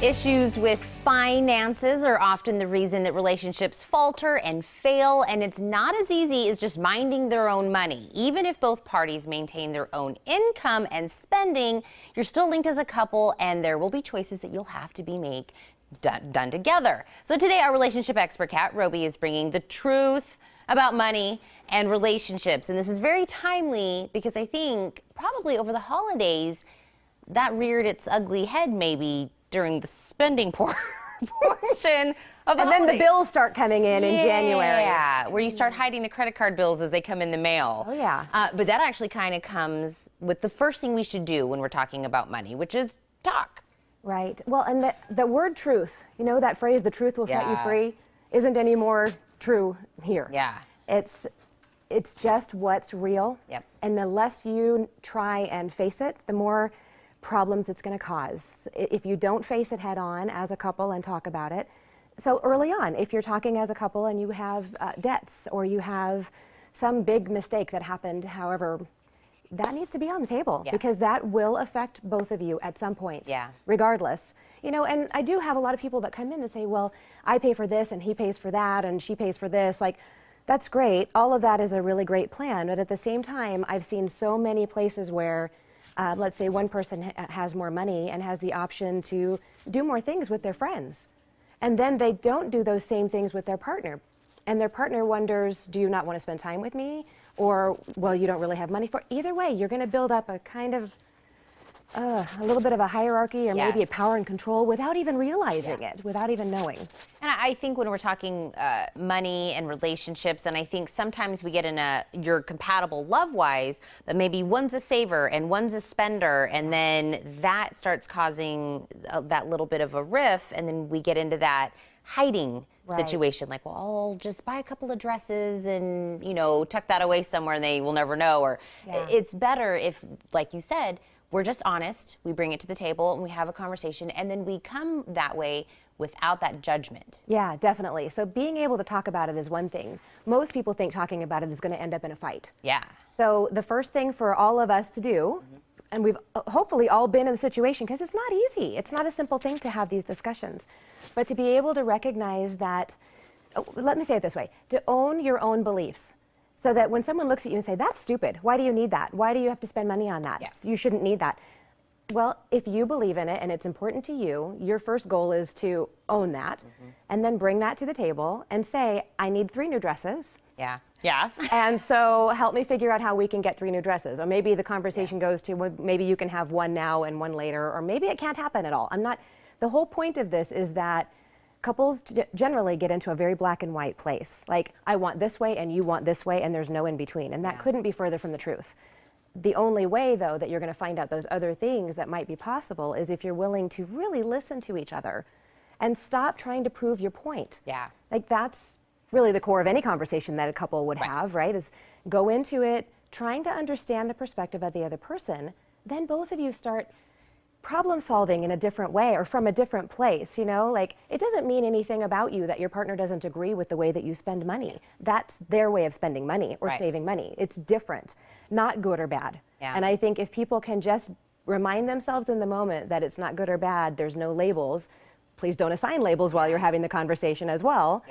Issues with finances are often the reason that relationships falter and fail, and it's not as easy as just minding their own money. Even if both parties maintain their own income and spending, you're still linked as a couple, and there will be choices that you'll have to be done together. So today, our relationship expert, Kat Roby, is bringing the truth about money and relationships. And this is very timely because I think probably over the holidays, that reared its ugly head maybe during the spending portion of the And then the bills start coming in January. Yeah, where you start hiding the credit card bills as they come in the mail. Oh, yeah. But that actually kind of comes with the first thing we should do when we're talking about money, which is talk. Right. Well, and the word truth, you know that phrase, the truth will set you free, isn't any more true here. Yeah. It's just what's real. Yep. And the less you try and face it, the more problems it's going to cause. If you don't face it head on as a couple and talk about it. So early on, if you're talking as a couple and you have debts or you have some big mistake that happened, however, that needs to be on the table because that will affect both of you at some point, regardless. You know, and I do have a lot of people that come in and say, well, I pay for this and he pays for that and she pays for this. Like, that's great. All of that is a really great plan. But at the same time, I've seen so many places where let's say one person has more money and has the option to do more things with their friends. And then they don't do those same things with their partner. And their partner wonders, do you not want to spend time with me? Or, well, you don't really have money for it. Either way, you're going to build up a kind of, a little bit of a hierarchy or maybe a power and control without even realizing it, without even knowing. And I think when we're talking money and relationships, and I think sometimes we get in you're compatible love-wise, but maybe one's a saver and one's a spender, and then that starts causing that little bit of a riff, and then we get into that hiding situation, like, well, I'll just buy a couple of dresses and, you know, tuck that away somewhere and they will never know. Or it's better if, like you said, we're just honest, we bring it to the table and we have a conversation, and then we come that way without that judgment. Yeah, definitely. So being able to talk about it is one thing. Most people think talking about it is going to end up in a fight. Yeah. So the first thing for all of us to do, and we've hopefully all been in the situation, because it's not easy. It's not a simple thing to have these discussions. But to be able to recognize that, let me say it this way, to own your own beliefs. So that when someone looks at you and say, that's stupid, why do you need that? Why do you have to spend money on that? You shouldn't need that. Well, if you believe in it and it's important to you, your first goal is to own that and then bring that to the table and say, I need 3 new dresses. Yeah. And so help me figure out how we can get 3 new dresses. Or maybe the conversation goes to, well, maybe you can have one now and one later, or maybe it can't happen at all. The whole point of this is that couples generally get into a very black and white place. Like, I want this way and you want this way, and there's no in between. And that couldn't be further from the truth. The only way, though, that you're going to find out those other things that might be possible is if you're willing to really listen to each other and stop trying to prove your point. Yeah. Like, that's really the core of any conversation that a couple would have, right? Is go into it trying to understand the perspective of the other person. Then both of you start problem solving in a different way or from a different place, you know? Like, it doesn't mean anything about you that your partner doesn't agree with the way that you spend money. That's their way of spending money or saving money. It's different, not good or bad. And I think if people can just remind themselves in the moment that it's not good or bad, there's no labels, please don't assign labels while you're having the conversation as well.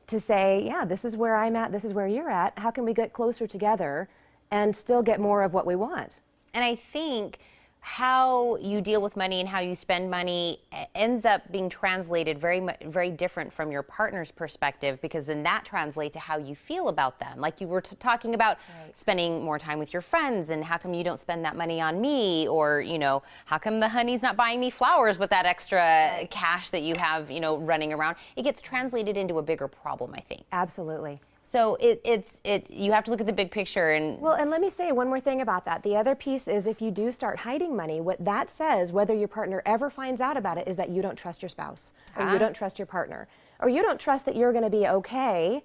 To say, yeah, this is where I'm at, this is where you're at, how can we get closer together and still get more of what we want? And I think how you deal with money and how you spend money ends up being translated very different from your partner's perspective, because then that translates to how you feel about them. Like you were talking about spending more time with your friends, and how come you don't spend that money on me? Or, you know, how come the honey's not buying me flowers with that extra cash that you have, you know, running around? It gets translated into a bigger problem, I think. Absolutely. So you have to look at the big picture. And well, and let me say one more thing about that. The other piece is, if you do start hiding money, what that says, whether your partner ever finds out about it, is that you don't trust your spouse, or you don't trust your partner, or you don't trust that you're going to be okay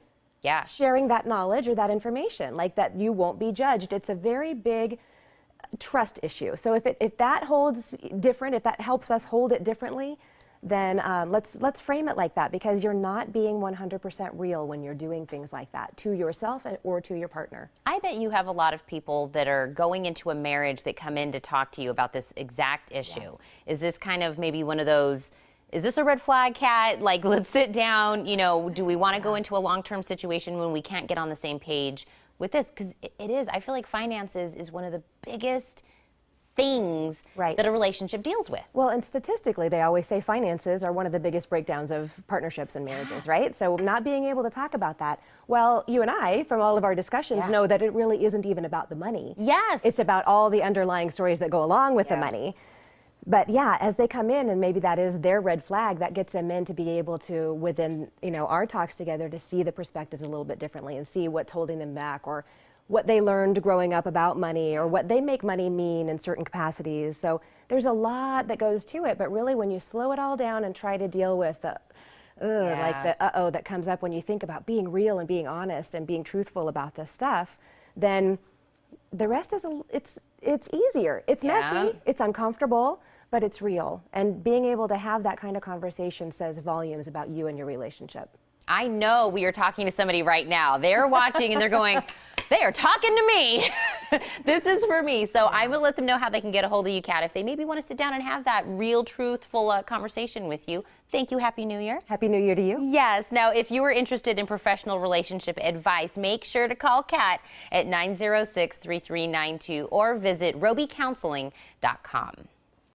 sharing that knowledge or that information, like that you won't be judged. It's a very big trust issue. So if that holds different, if that helps us hold it differently, then let's frame it like that, because you're not being 100% real when you're doing things like that to yourself or to your partner. I bet you have a lot of people that are going into a marriage that come in to talk to you about this exact issue. Yes. Is this kind of maybe one of those is this a red flag, Kat? Like, let's sit down. You know, do we want to go into a long-term situation when we can't get on the same page with this? Because it is. I feel like finances is one of the biggest things that a relationship deals with. Well, and statistically, they always say finances are one of the biggest breakdowns of partnerships and marriages, right? So not being able to talk about that. Well, you and I, from all of our discussions, know that it really isn't even about the money. Yes. It's about all the underlying stories that go along with the money. But yeah, as they come in and maybe that is their red flag, that gets them in to be able to, within, you know, our talks together, to see the perspectives a little bit differently and see what's holding them back, or what they learned growing up about money, or what they make money mean in certain capacities. So there's a lot that goes to it, but really when you slow it all down and try to deal with the like the uh-oh that comes up when you think about being real and being honest and being truthful about this stuff, then the rest is, it's easier. It's messy, it's uncomfortable, but it's real. And being able to have that kind of conversation says volumes about you and your relationship. I know we are talking to somebody right now. They're watching and they're going, they are talking to me. This is for me. So I'm going to let them know how they can get a hold of you, Kat, if they maybe want to sit down and have that real, truthful conversation with you. Thank you. Happy New Year. Happy New Year to you. Yes. Now, if you are interested in professional relationship advice, make sure to call Kat at 906-3392 or visit robycounseling.com.